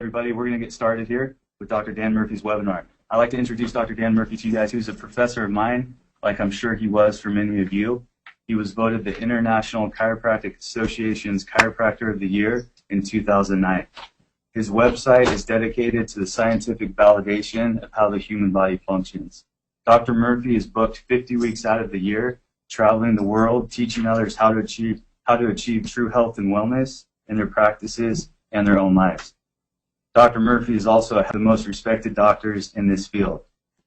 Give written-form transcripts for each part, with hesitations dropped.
Everybody, we're going to get started here with Dr. Dan Murphy's webinar. I'd like to introduce Dr. Dan Murphy to you guys. He was a professor of mine, like I'm sure he was for many of you. He was voted the International Chiropractic Association's Chiropractor of the Year in 2009. His website is dedicated to the scientific validation of how the human body functions. Dr. Murphy is booked 50 weeks out of the year, traveling the world, teaching others how to achieve true health and wellness in their practices and their own lives. Dr. Murphy is also one of the most respected doctors in this field.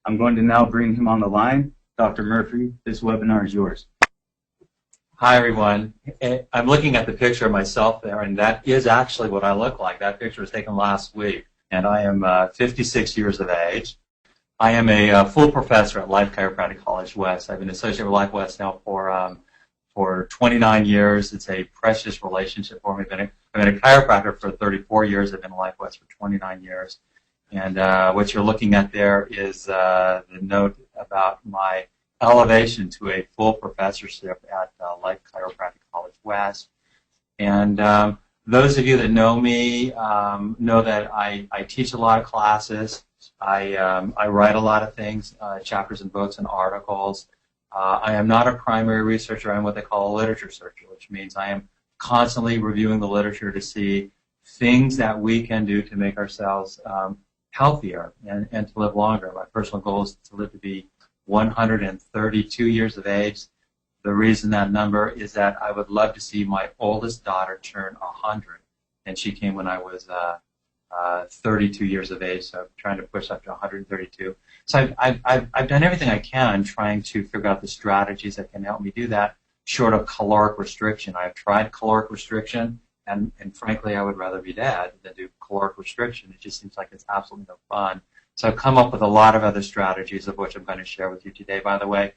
I'm going to now bring him on the line. Dr. Murphy, this webinar is yours. Hi, everyone. I'm looking at the picture of myself there, and that is actually what I look like. That picture was taken last week, and I am 56 years of age. I am a full professor at Life Chiropractic College West. I've been associated with Life West now for 29 years. It's a precious relationship for me. I've been a chiropractor for 34 years. I've been at Life West for 29 years. And what you're looking at there is the note about my elevation to a full professorship at Life Chiropractic College West. And those of you that know me know that I teach a lot of classes. I write a lot of things, chapters and books and articles. I am not a primary researcher. I'm what they call a literature searcher, which means I am constantly reviewing the literature to see things that we can do to make ourselves healthier and to live longer. My personal goal is to live to be 132 years of age. The reason that number is that I would love to see my oldest daughter turn 100, and she came when I was 32 years of age, so I'm trying to push up to 132. So I've done everything I can trying to figure out the strategies that can help me do that, short of caloric restriction. I've tried caloric restriction, and frankly, I would rather be dead than do caloric restriction. It just seems like it's absolutely no fun. So I've come up with a lot of other strategies, of which I'm going to share with you today. By the way,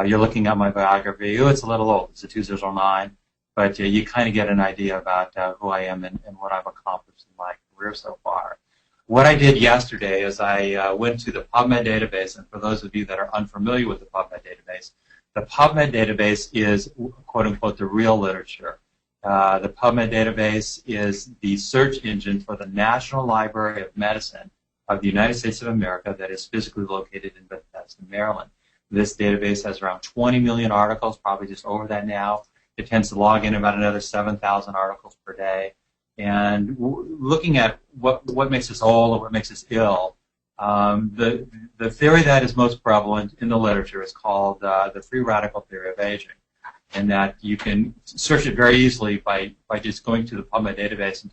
you're looking at my biography. It's a little old. It's a 2009, but you kind of get an idea about who I am and what I've accomplished in my career so far. What I did yesterday is I went to the PubMed database, and for those of you that are unfamiliar with the PubMed database is, quote-unquote, the real literature. The PubMed database is the search engine for the National Library of Medicine of the United States of America that is physically located in Bethesda, Maryland. This database has around 20 million articles, probably just over that now. It tends to log in about another 7,000 articles per day. And looking at what makes us old or what makes us ill, the theory that is most prevalent in the literature is called the free radical theory of aging, and that you can search it very easily by just going to the PubMed database and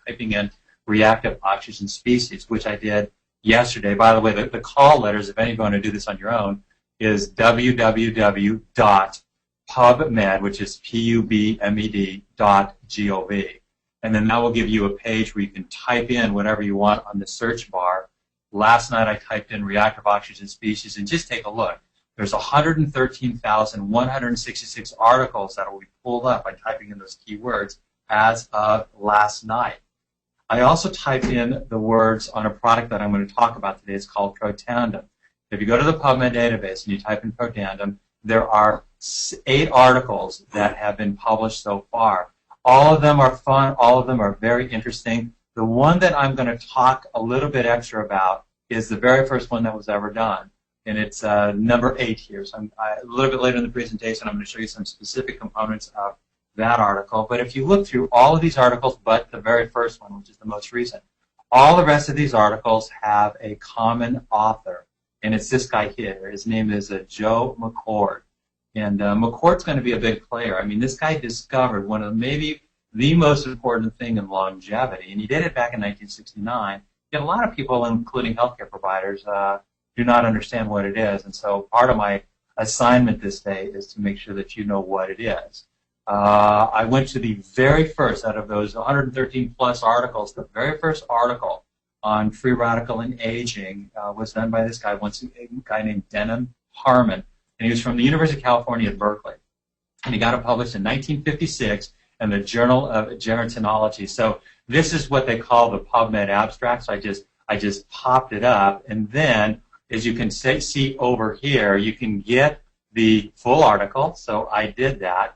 typing in reactive oxygen species, which I did yesterday. By the way, the call letters, if anyone want to do this on your own, is www.pubmed, which is PUBMED.gov. And then that will give you a page where you can type in whatever you want on the search bar. Last night I typed in reactive oxygen species, and just take a look. There's 113,166 articles that will be pulled up by typing in those keywords as of last night. I also typed in the words on a product that I'm going to talk about today. It's called Protandim. If you go to the PubMed database and you type in Protandim, there are 8 articles that have been published so far. All of them are fun. All of them are very interesting. The one that I'm going to talk a little bit extra about is the very first one that was ever done, and it's number 8 here. So a little bit later in the presentation, I'm going to show you some specific components of that article. But if you look through all of these articles, but the very first one, which is the most recent, all the rest of these articles have a common author, and it's this guy here. His name is Joe McCord. And McCord's going to be a big player. I mean, this guy discovered one of maybe the most important thing in longevity, and he did it back in 1969. Yet a lot of people, including healthcare providers, do not understand what it is. And so part of my assignment this day is to make sure that you know what it is. I went to the very first, out of those 113 plus articles, the very first article on free radical and aging was done by this guy, a guy named Denham Harmon, and he was from the University of California at Berkeley. And he got it published in 1956 in the Journal of Gerontology. So this is what they call the PubMed abstract. So I just popped it up, and then, as you can see over here, you can get the full article. So I did that,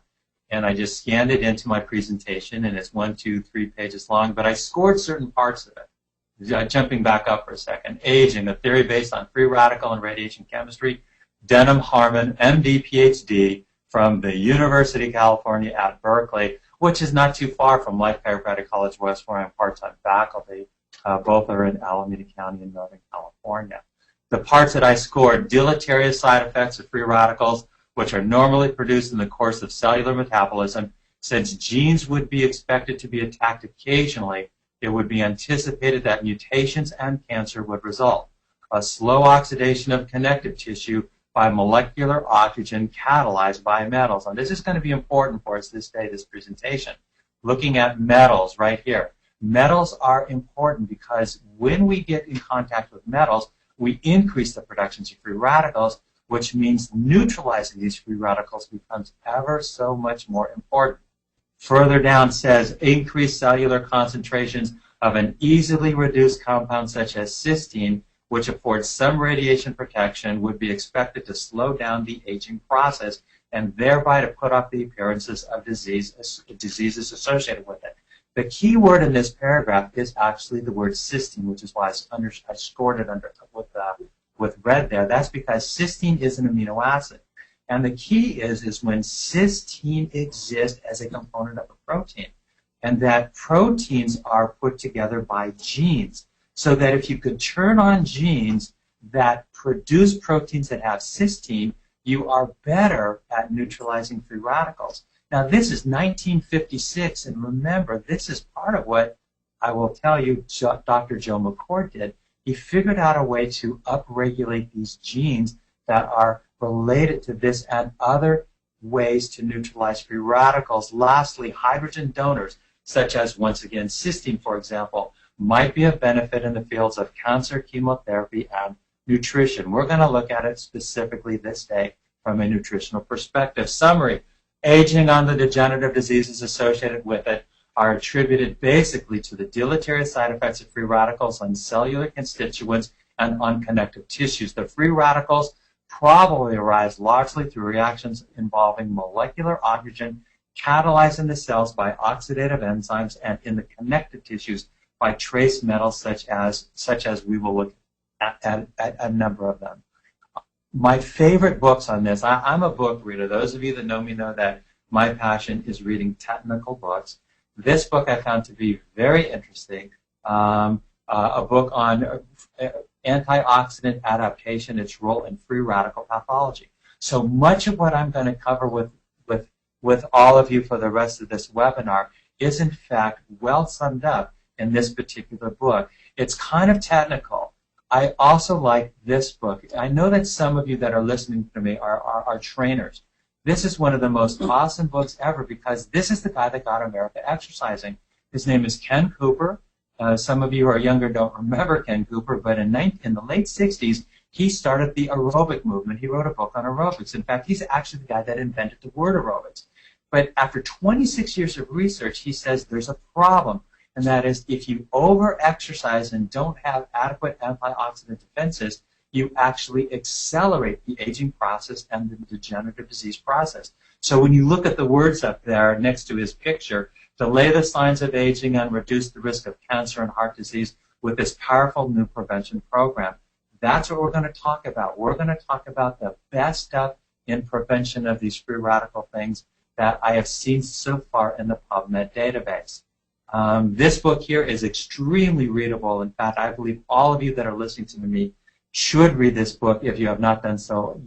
and I just scanned it into my presentation, and it's 1, 2, 3 pages long, but I scored certain parts of it Jumping back up for a second, aging, a theory based on free radical and radiation chemistry. Denham Harmon, MD, PhD, from the University of California at Berkeley, which is not too far from Life Chiropractic College West, where I'm part-time faculty. Both are in Alameda County in Northern California. The parts that I scored: deleterious side effects of free radicals, which are normally produced in the course of cellular metabolism. Since genes would be expected to be attacked occasionally, it would be anticipated that mutations and cancer would result. A slow oxidation of connective tissue by molecular oxygen catalyzed by metals. And this is going to be important for us this day, this presentation. Looking at metals right here. Metals are important because when we get in contact with metals, we increase the production of free radicals, which means neutralizing these free radicals becomes ever so much more important. Further down says increased cellular concentrations of an easily reduced compound such as cysteine, which affords some radiation protection, would be expected to slow down the aging process and thereby to put off the appearances of diseases associated with it. The key word in this paragraph is actually the word cysteine, which is why I scored it under with red there. That's because cysteine is an amino acid. And the key is when cysteine exists as a component of a protein, and that proteins are put together by genes. So that if you could turn on genes that produce proteins that have cysteine, you are better at neutralizing free radicals. Now, this is 1956, and remember, this is part of what I will tell you Dr. Joe McCord did. He figured out a way to upregulate these genes that are related to this and other ways to neutralize free radicals. Lastly, hydrogen donors, such as, once again, cysteine, for example, might be of benefit in the fields of cancer, chemotherapy, and nutrition. We're going to look at it specifically this day from a nutritional perspective. Summary: aging and the degenerative diseases associated with it are attributed basically to the deleterious side effects of free radicals on cellular constituents and on connective tissues. The free radicals probably arise largely through reactions involving molecular oxygen catalyzed in the cells by oxidative enzymes and in the connective tissues by trace metals such as we will look at a number of them. My favorite books on this, I'm a book reader. Those of you that know me know that my passion is reading technical books. This book I found to be very interesting, a book on antioxidant adaptation, its role in free radical pathology. So much of what I'm going to cover with all of you for the rest of this webinar is in fact well summed up in this particular book. It's kind of technical. I also like this book. I know that some of you that are listening to me are trainers. This is one of the most awesome books ever because this is the guy that got America exercising. His name is Ken Cooper. Some of you who are younger don't remember Ken Cooper, but in the late 60s, he started the aerobic movement. He wrote a book on aerobics. In fact, he's actually the guy that invented the word aerobics. But after 26 years of research, he says there's a problem, and that is if you over-exercise and don't have adequate antioxidant defenses, you actually accelerate the aging process and the degenerative disease process. So when you look at the words up there next to his picture, delay the signs of aging and reduce the risk of cancer and heart disease with this powerful new prevention program. That's what we're going to talk about. We're going to talk about the best stuff in prevention of these free radical things that I have seen so far in the PubMed database. This book here is extremely readable. In fact, I believe all of you that are listening to me should read this book if you have not done so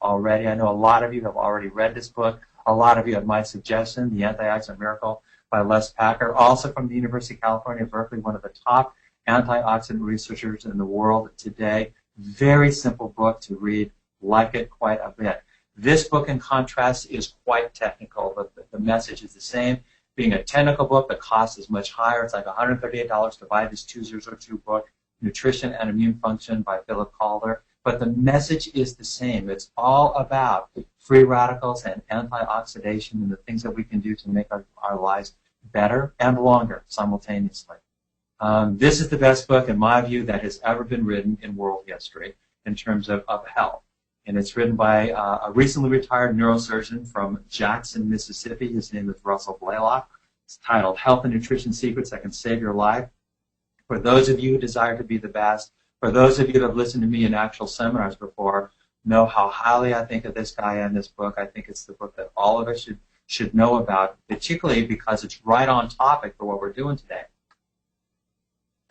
already. I know a lot of you have already read this book. A lot of you have my suggestion, The Antioxidant Miracle by Les Packer, also from the University of California, Berkeley, one of the top antioxidant researchers in the world today. Very simple book to read. Like it quite a bit. This book, in contrast, is quite technical, but the message is the same. Being a technical book, the cost is much higher. It's like $138 to buy this 2002 book, Nutrition and Immune Function by Philip Calder. But the message is the same. It's all about free radicals and antioxidation and the things that we can do to make our lives better and longer simultaneously. This is the best book, in my view, that has ever been written in world history in terms of health. And it's written by a recently retired neurosurgeon from Jackson, Mississippi. His name is Russell Blaylock. It's titled Health and Nutrition Secrets That Can Save Your Life. For those of you who desire to be the best, for those of you that have listened to me in actual seminars before, know how highly I think of this guy and this book. I think it's the book that all of us should know about, particularly because it's right on topic for what we're doing today.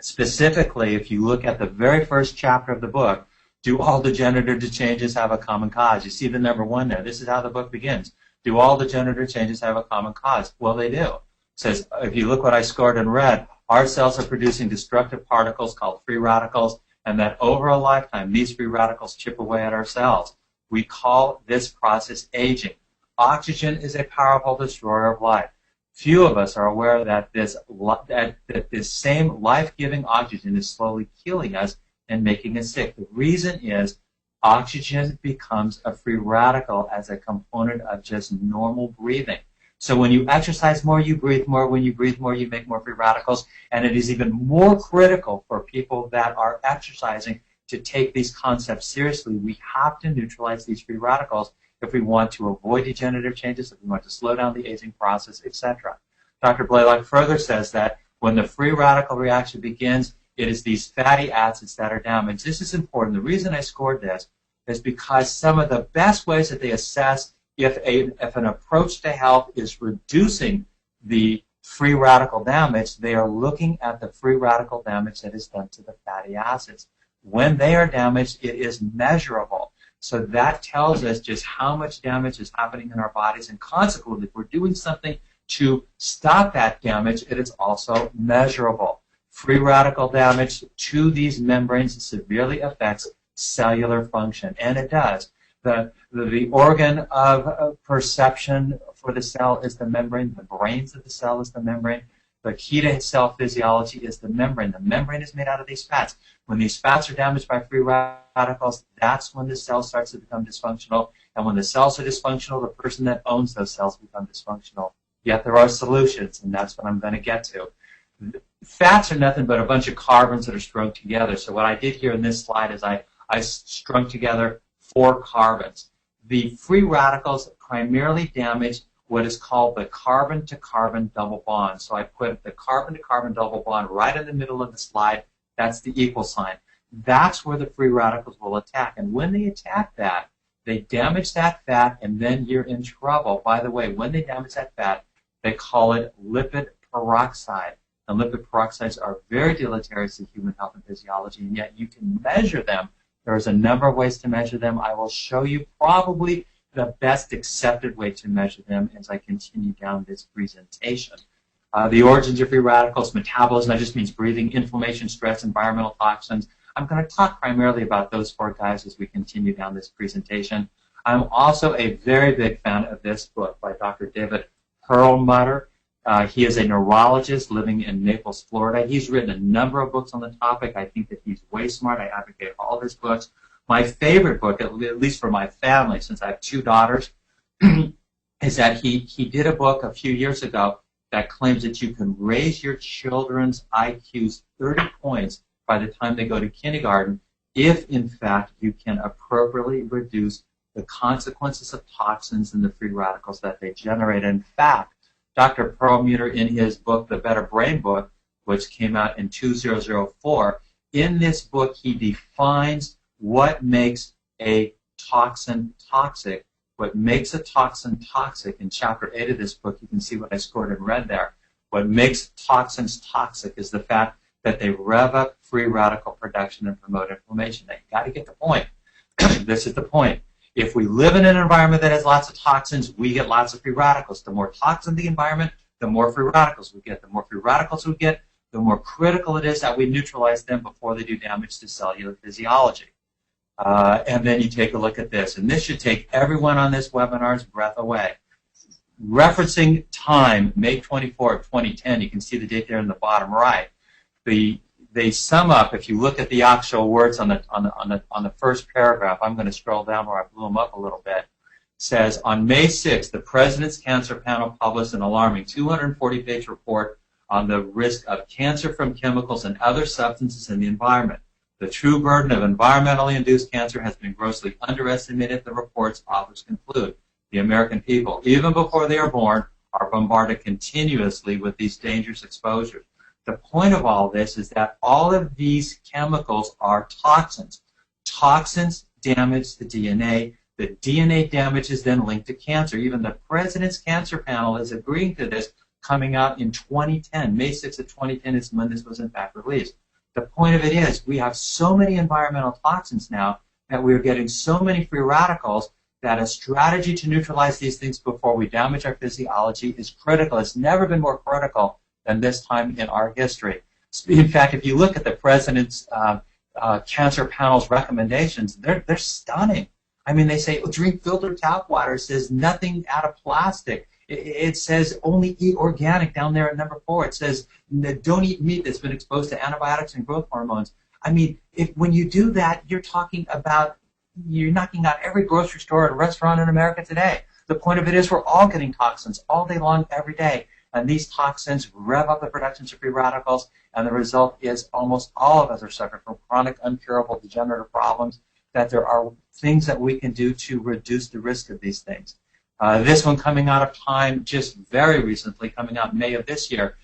Specifically, if you look at the very first chapter of the book, do all degenerative changes have a common cause? You see the number 1 there. This is how the book begins. Do all degenerative changes have a common cause? Well, they do. It says, if you look what I scored in red, our cells are producing destructive particles called free radicals, and that over a lifetime, these free radicals chip away at our cells. We call this process aging. Oxygen is a powerful destroyer of life. Few of us are aware that this same life-giving oxygen is slowly killing us and making us sick. The reason is oxygen becomes a free radical as a component of just normal breathing. So when you exercise more, you breathe more. When you breathe more, you make more free radicals. And it is even more critical for people that are exercising to take these concepts seriously. We have to neutralize these free radicals if we want to avoid degenerative changes, if we want to slow down the aging process, etc. Dr. Blaylock further says that when the free radical reaction begins, it is these fatty acids that are damaged. This is important. The reason I scored this is because some of the best ways that they assess if an approach to health is reducing the free radical damage, they are looking at the free radical damage that is done to the fatty acids. When they are damaged, it is measurable. So that tells us just how much damage is happening in our bodies, and consequently, if we're doing something to stop that damage, it is also measurable. Free radical damage to these membranes severely affects cellular function, and it does. The organ of perception for the cell is the membrane. The brains of the cell is the membrane. The key to cell physiology is the membrane. The membrane is made out of these fats. When these fats are damaged by free radicals, that's when the cell starts to become dysfunctional. And when the cells are dysfunctional, the person that owns those cells becomes dysfunctional. Yet there are solutions, and that's what I'm going to get to. Fats are nothing but a bunch of carbons that are strung together. So what I did here in this slide is I strung together 4 carbons. The free radicals primarily damage what is called the carbon-to-carbon double bond. So I put the carbon-to-carbon double bond right in the middle of the slide. That's the equal sign. That's where the free radicals will attack. And when they attack that, they damage that fat, and then you're in trouble. By the way, when they damage that fat, they call it lipid peroxide. And lipid peroxides are very deleterious to human health and physiology, and yet you can measure them. There's a number of ways to measure them. I will show you probably the best accepted way to measure them as I continue down this presentation. The origins of free radicals, metabolism, that just means breathing, inflammation, stress, environmental toxins. I'm going to talk primarily about those 4 guys as we continue down this presentation. I'm also a very big fan of this book by Dr. David Perlmutter. He is a neurologist living in Naples, Florida. He's written a number of books on the topic. I think that he's way smart. I advocate all of his books. My favorite book, at least for my family, since I have 2 daughters, is that he did a book a few years ago that claims that you can raise your children's IQs 30 points by the time they go to kindergarten if, in fact, you can appropriately reduce the consequences of toxins and the free radicals that they generate. In fact, Dr. Perlmutter, in his book, The Better Brain Book, which came out in 2004, in this book he defines what makes a toxin toxic. What makes a toxin toxic, in Chapter 8 of this book, you can see what I scored in red there. What makes toxins toxic is the fact that they rev up free radical production and promote inflammation. Now, you've got to get the point. This is the point. If we live in an environment that has lots of toxins, we get lots of free radicals. The more toxin the environment, the more free radicals we get. The more free radicals we get, the more critical it is that we neutralize them before they do damage to cellular physiology. And then you take a look at this. And this should take everyone on this webinar's breath away. Referencing time, May 24, 2010, you can see the date there in the bottom right. They sum up, if you look at the actual words on the first paragraph, I'm going to scroll down where I blew them up a little bit, says, on May 6th, the President's Cancer Panel published an alarming 240-page report on the risk of cancer from chemicals and other substances in the environment. The true burden of environmentally induced cancer has been grossly underestimated, the report's authors conclude. The American people, even before they are born, are bombarded continuously with these dangerous exposures. The point of all this is that all of these chemicals are toxins. Toxins damage the DNA. The DNA damage is then linked to cancer. Even the President's Cancer Panel is agreeing to this, coming out in 2010. May 6th of 2010 is when this was in fact released. The point of it is we have so many environmental toxins now that we're getting so many free radicals that a strategy to neutralize these things before we damage our physiology is critical. It's never been more critical than this time in our history. In fact, if you look at the President's Cancer Panel's recommendations, they're stunning. I mean, they say, drink filtered tap water. It says nothing out of plastic. It says only eat organic down there at number 4. It says don't eat meat that's been exposed to antibiotics and growth hormones. I mean, when you do that, you're talking about, you're knocking out every grocery store and restaurant in America today. The point of it is we're all getting toxins all day long, every day. And these toxins rev up the production of free radicals, and the result is almost all of us are suffering from chronic, uncurable, degenerative problems, that there are things that we can do to reduce the risk of these things. This one coming out of Time just very recently, coming out in May of this year,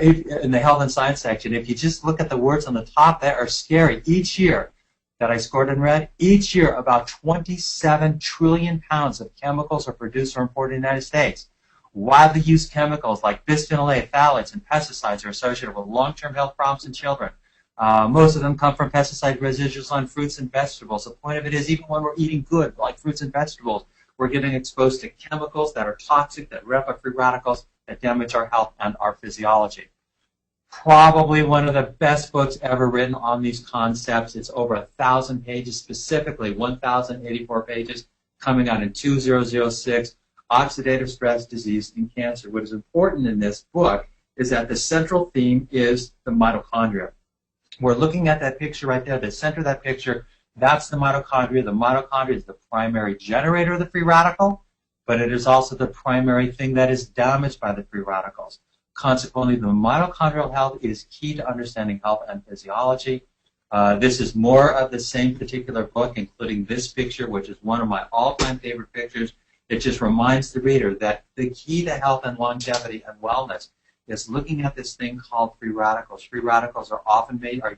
in the Health and Science section. If you just look at the words on the top, that are scary. Each year that I scored in red, each year about 27 trillion pounds of chemicals are produced or imported in the United States. Widely used chemicals like bisphenol A, phthalates, and pesticides are associated with long-term health problems in children. Most of them come from pesticide residuals on fruits and vegetables. The point of it is, even when we're eating good, like fruits and vegetables, we're getting exposed to chemicals that are toxic, that rev up free radicals, that damage our health and our physiology. Probably one of the best books ever written on these concepts. It's over 1,000 pages, specifically 1,084 pages, coming out in 2006, Oxidative Stress, Disease, and Cancer. What is important in this book is that the central theme is the mitochondria. We're looking at that picture right there, the center of that picture. That's the mitochondria. The mitochondria is the primary generator of the free radical, but it is also the primary thing that is damaged by the free radicals. Consequently, the mitochondrial health is key to understanding health and physiology. This is more of the same particular book, including this picture, which is one of my all-time favorite pictures. It just reminds the reader that the key to health and longevity and wellness is looking at this thing called free radicals. Free radicals are often are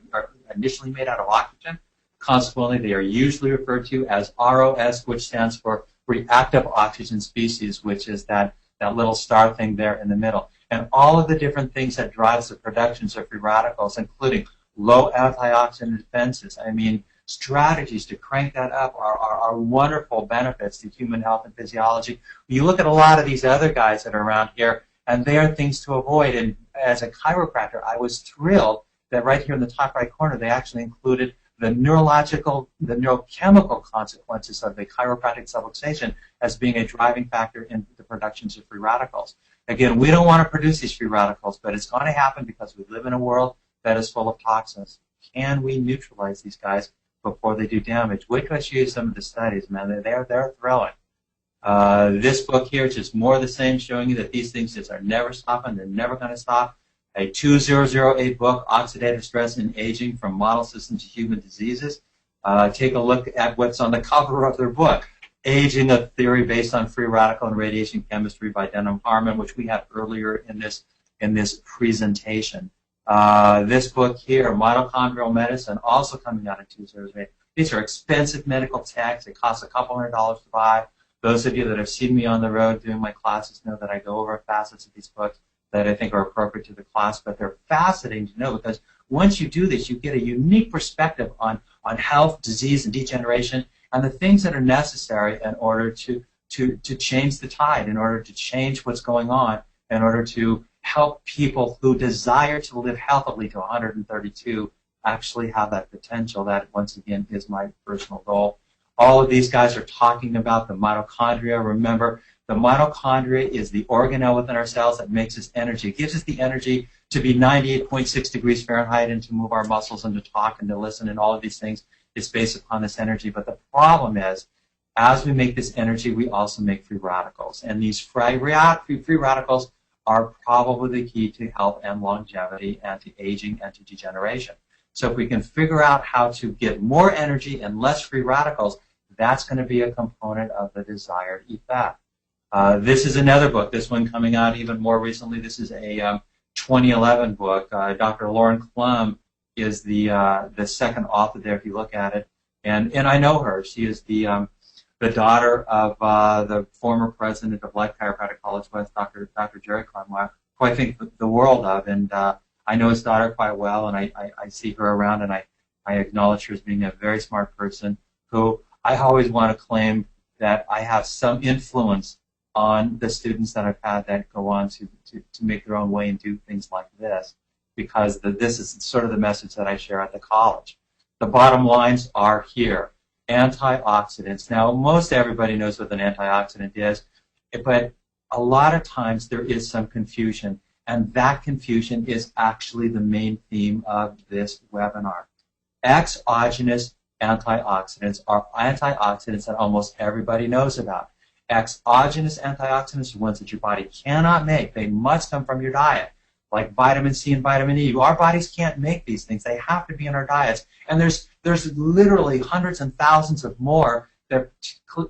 initially made out of oxygen. Consequently, they are usually referred to as ROS, which stands for reactive oxygen species, which is that little star thing there in the middle. And all of the different things that drives the productions of free radicals, including low antioxidant defenses. I mean, strategies to crank that up are wonderful benefits to human health and physiology. You look at a lot of these other guys that are around here, and they are things to avoid. And as a chiropractor, I was thrilled that right here in the top right corner, they actually included the neurochemical consequences of the chiropractic subluxation as being a driving factor in the productions of free radicals. Again, we don't want to produce these free radicals, but it's going to happen because we live in a world that is full of toxins. Can we neutralize these guys before they do damage? Wait till I show you some of the studies, man. They're thrilling. This book here is just more of the same, showing you that these things just are never stopping. They're never going to stop. A 2008 book, Oxidative Stress and Aging from Model Systems to Human Diseases. Take a look at what's on the cover of their book, Aging, a Theory Based on Free Radical and Radiation Chemistry by Denham Harmon, which we had earlier in this presentation. This book here, Mitochondrial Medicine, also coming out in 2008. These are expensive medical texts. It costs a couple $100 to buy. Those of you that have seen me on the road doing my classes know that I go over facets of these books that I think are appropriate to the class, but they're fascinating to know because once you do this, you get a unique perspective on health, disease, and degeneration, and the things that are necessary in order to change the tide, in order to change what's going on, in order to help people who desire to live healthily to 132 actually have that potential. That, once again, is my personal goal. All of these guys are talking about the mitochondria. Remember, the mitochondria is the organelle within our cells that makes us energy. It gives us the energy to be 98.6 degrees Fahrenheit and to move our muscles and to talk and to listen, and all of these things is based upon this energy. But the problem is, as we make this energy, we also make free radicals. And these free radicals are probably the key to health and longevity and to aging and to degeneration. So if we can figure out how to get more energy and less free radicals, that's going to be a component of the desired effect. This is another book, this one coming out even more recently. This is a 2011 book. Dr. Lauren Klum is the second author there if you look at it. And I know her. She is the daughter of the former president of Life Chiropractic College West, Dr. Jerry Klum, who I think the world of. And I know his daughter quite well, and I see her around, and I acknowledge her as being a very smart person who I always want to claim that I have some influence on the students that I've had that go on to make their own way and do things like this, because this is sort of the message that I share at the college. The bottom lines are here. Antioxidants. Now, most everybody knows what an antioxidant is, but a lot of times there is some confusion, and that confusion is actually the main theme of this webinar. Exogenous antioxidants are antioxidants that almost everybody knows about. Exogenous antioxidants are ones that your body cannot make. They must come from your diet, like vitamin C and vitamin E. Our bodies can't make these things. They have to be in our diets. And there's literally hundreds and thousands of more that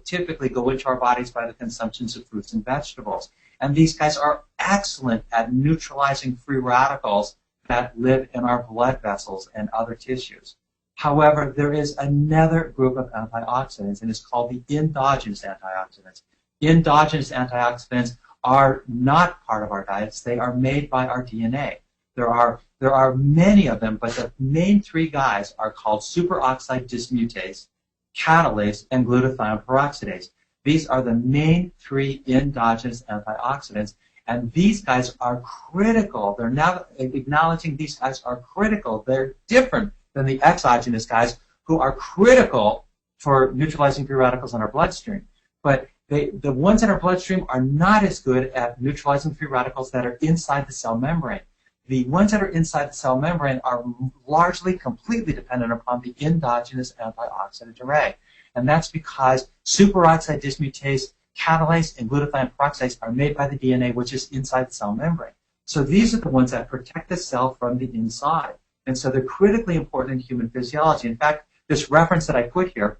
typically go into our bodies by the consumptions of fruits and vegetables. And these guys are excellent at neutralizing free radicals that live in our blood vessels and other tissues. However, there is another group of antioxidants, and it's called the endogenous antioxidants. Endogenous antioxidants are not part of our diets. They are made by our DNA. There are many of them, but the main three guys are called superoxide dismutase, catalase, and glutathione peroxidase. These are the main three endogenous antioxidants, and these guys are critical. They're now acknowledging these guys are critical. They're different than the exogenous guys, who are critical for neutralizing free radicals in our bloodstream. But the ones in our bloodstream are not as good at neutralizing free radicals that are inside the cell membrane. The ones that are inside the cell membrane are largely, completely dependent upon the endogenous antioxidant array. And that's because superoxide dismutase, catalase, and glutathione peroxidase are made by the DNA, which is inside the cell membrane. So these are the ones that protect the cell from the inside. And so they're critically important in human physiology. In fact, this reference that I put here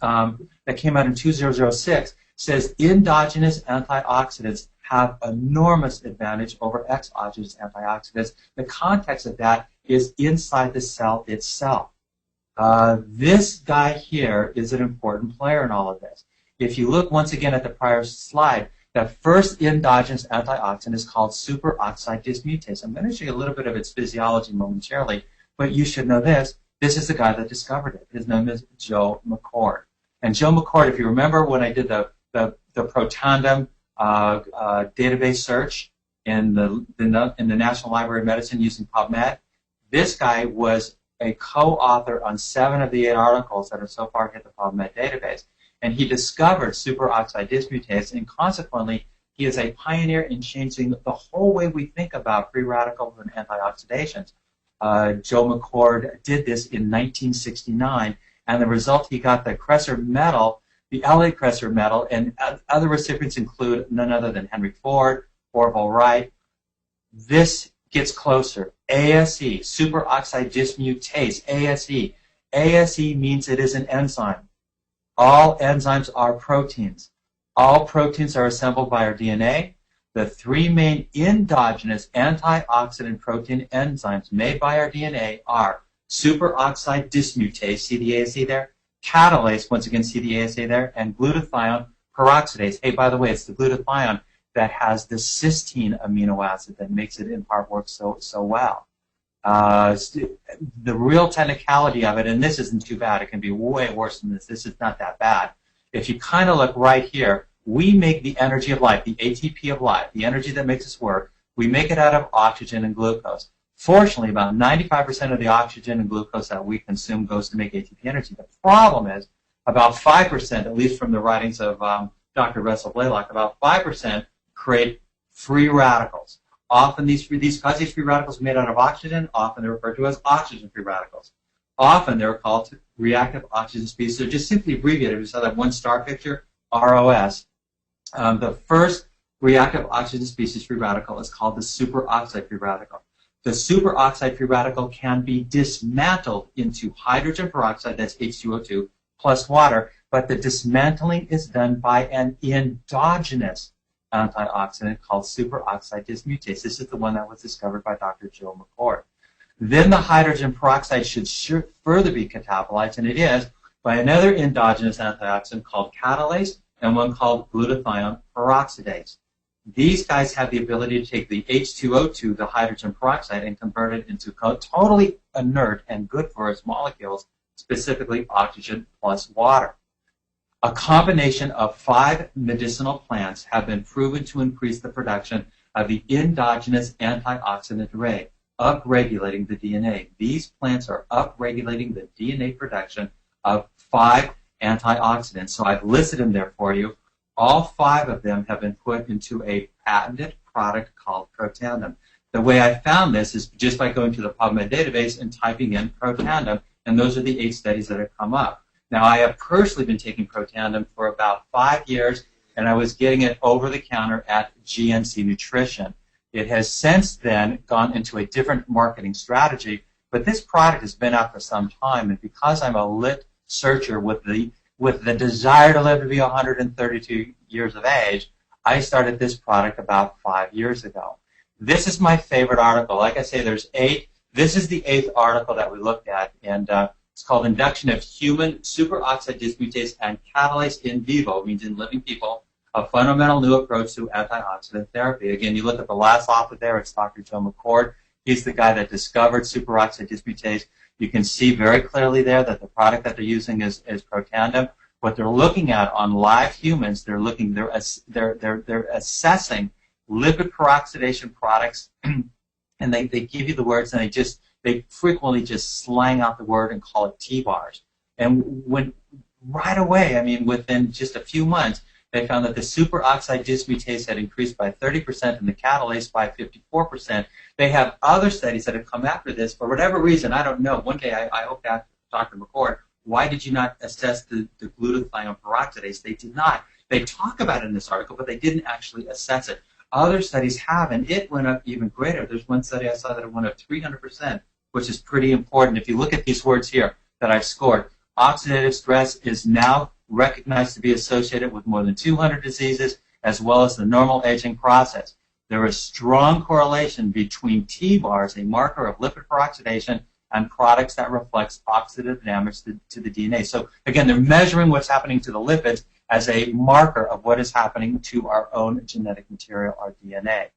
that came out in 2006 says endogenous antioxidants have enormous advantage over exogenous antioxidants. The context of that is inside the cell itself. This guy here is an important player in all of this. If you look once again at the prior slide, the first endogenous antioxidant is called superoxide dismutase. I'm going to show you a little bit of its physiology momentarily, but you should know this. This is the guy that discovered it. His name is Joe McCord. And Joe McCord, if you remember when I did the Protandim database search in the National Library of Medicine using PubMed, this guy was a co-author on 7 of the 8 articles that have so far hit the PubMed database. And he discovered superoxide dismutase, and consequently, he is a pioneer in changing the whole way we think about free radicals and antioxidations. Joe McCord did this in 1969, and the result, he got the Kresser Medal, the LA Kresser Medal, and other recipients include none other than Henry Ford, Orville Wright. This gets closer. ASE, superoxide dismutase, ASE. ASE means it is an enzyme. All enzymes are proteins. All proteins are assembled by our DNA. The 3 main endogenous antioxidant protein enzymes made by our DNA are superoxide dismutase, see the ASE there? Catalase, once again, see the ASA there? And glutathione peroxidase. Hey, by the way, it's the glutathione that has the cysteine amino acid that makes it in part work so well. The real technicality of it, and this isn't too bad, it can be way worse than this. This is not that bad. If you kind of look right here, we make the energy of life, the ATP of life, the energy that makes us work, we make it out of oxygen and glucose. Fortunately, about 95% of the oxygen and glucose that we consume goes to make ATP energy. The problem is about 5%, at least from the writings of Dr. Russell Blaylock, about 5% create free radicals. Often these free radicals are made out of oxygen. Often they're referred to as oxygen-free radicals. Often they're called reactive oxygen species. So just simply abbreviated. We saw that one star picture, ROS. The first reactive oxygen species free radical is called the superoxide free radical. The superoxide free radical can be dismantled into hydrogen peroxide, that's H2O2, plus water, but the dismantling is done by an endogenous antioxidant called superoxide dismutase. This is the one that was discovered by Dr. Jill McCord. Then the hydrogen peroxide should further be catabolized, and it is, by another endogenous antioxidant called catalase and one called glutathione peroxidase. These guys have the ability to take the H2O2, the hydrogen peroxide, and convert it into totally inert and good for us molecules, specifically oxygen plus water. A combination of 5 medicinal plants have been proven to increase the production of the endogenous antioxidant array, upregulating the DNA. These plants are upregulating the DNA production of 5 antioxidants. So I've listed them there for you. All 5 of them have been put into a patented product called Protandim. The way I found this is just by going to the PubMed database and typing in Protandim, and those are the 8 studies that have come up. Now, I have personally been taking Protandim for about 5 years, and I was getting it over the counter at GNC Nutrition. It has since then gone into a different marketing strategy, but this product has been out for some time, and because I'm a lit searcher with the desire to live to be 132 years of age, I started this product about 5 years ago. This is my favorite article. Like I say, there's 8. This is the 8th article that we looked at, and it's called Induction of Human Superoxide Dismutase and Catalase in Vivo, means in living people, a fundamental new approach to antioxidant therapy. Again, you look at the last author there, it's Dr. Joe McCord. He's the guy that discovered superoxide dismutase. You can see very clearly there that the product that they're using is Protandim. What they're looking at on live humans, they're assessing lipid peroxidation products, and they give you the words, and they frequently just slang out the word and call it T-bars. And when right away, I mean, within just a few months, they found that the superoxide dismutase had increased by 30% and the catalase by 54%. They have other studies that have come after this. For whatever reason, I don't know. One day I hope to ask Dr. McCord, why did you not assess the glutathione peroxidase? They did not. They talk about it in this article, but they didn't actually assess it. Other studies have, and it went up even greater. There's one study I saw that it went up 300%, which is pretty important. If you look at these words here that I've scored, oxidative stress is now recognized to be associated with more than 200 diseases, as well as the normal aging process. There is strong correlation between T-bars, a marker of lipid peroxidation, and products that reflects oxidative damage to the DNA. So again, they're measuring what's happening to the lipids as a marker of what is happening to our own genetic material, our DNA.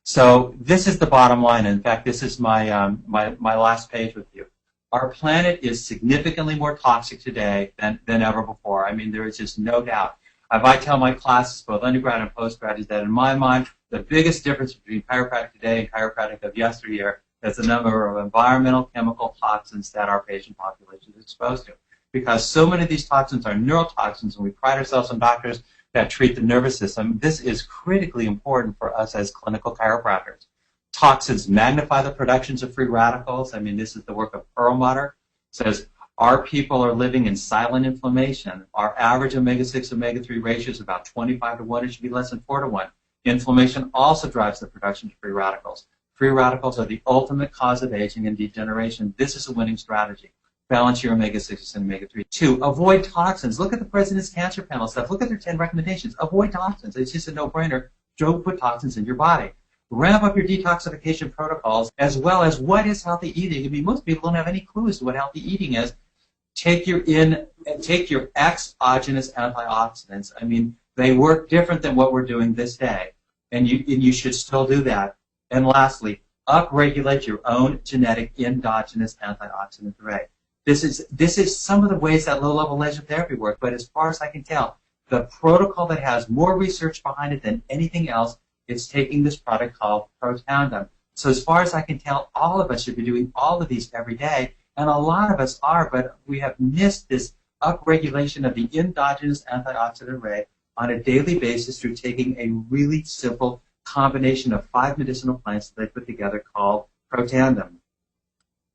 So this is the bottom line. In fact, this is my last page with you. Our planet is significantly more toxic today than ever before. I mean, there is just no doubt. If I tell my classes, both undergrad and postgrad, is that in my mind, the biggest difference between chiropractic today and chiropractic of yesteryear is the number of environmental chemical toxins that our patient population is exposed to. Because so many of these toxins are neurotoxins, and we pride ourselves on doctors that treat the nervous system. This is critically important for us as clinical chiropractors. Toxins magnify the productions of free radicals. I mean, this is the work of Perlmutter. It says, our people are living in silent inflammation. Our average omega-6, omega-3 ratio is about 25 to 1. It should be less than 4 to 1. Inflammation also drives the production of free radicals. Free radicals are the ultimate cause of aging and degeneration. This is a winning strategy. Balance your omega-6 and omega-3. 2, avoid toxins. Look at the President's Cancer Panel stuff. Look at their 10 recommendations. Avoid toxins. It's just a no-brainer. Don't put toxins in your body. Ramp up your detoxification protocols, as well as what is healthy eating. I mean, most people don't have any clue as to what healthy eating is. Take your exogenous antioxidants. I mean, they work different than what we're doing this day, and you should still do that. And lastly, upregulate your own genetic endogenous antioxidant array. This is some of the ways that low-level laser therapy works, but as far as I can tell, the protocol that has more research behind it than anything else is taking this product called Protandim. So as far as I can tell, all of us should be doing all of these every day, and a lot of us are, but we have missed this upregulation of the endogenous antioxidant array on a daily basis through taking a really simple combination of 5 medicinal plants that they put together called Protandim.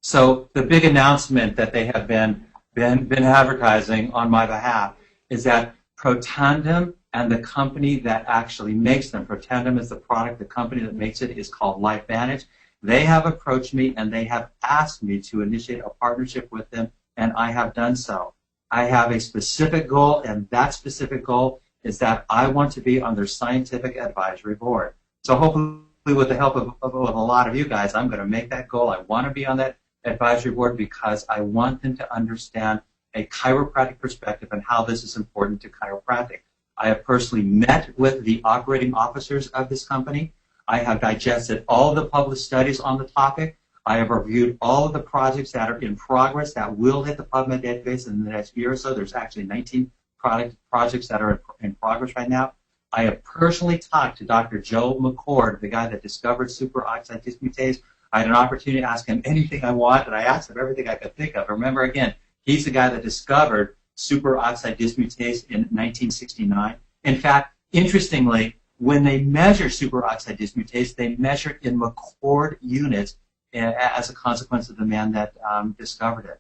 So the big announcement that they have been advertising on my behalf is that Protandim and the company that actually makes them, Protandim is the product, the company that makes it is called LifeVantage. They have approached me and they have asked me to initiate a partnership with them, and I have done so. I have a specific goal, and that specific goal is that I want to be on their scientific advisory board. So hopefully with the help of a lot of you guys, I'm going to make that goal. I want to be on that advisory board because I want them to understand a chiropractic perspective and how this is important to chiropractic. I have personally met with the operating officers of this company. I have digested all of the published studies on the topic. I have reviewed all of the projects that are in progress that will hit the PubMed database in the next year or so. There's actually 19 projects that are in progress right now. I have personally talked to Dr. Joe McCord, the guy that discovered superoxide dismutase. I had an opportunity to ask him anything I want, and I asked him everything I could think of. Remember, again, he's the guy that discovered superoxide dismutase in 1969. In fact, interestingly, when they measure superoxide dismutase, they measure it in McCord units as a consequence of the man that discovered it.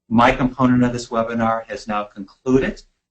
My component of this webinar has now concluded.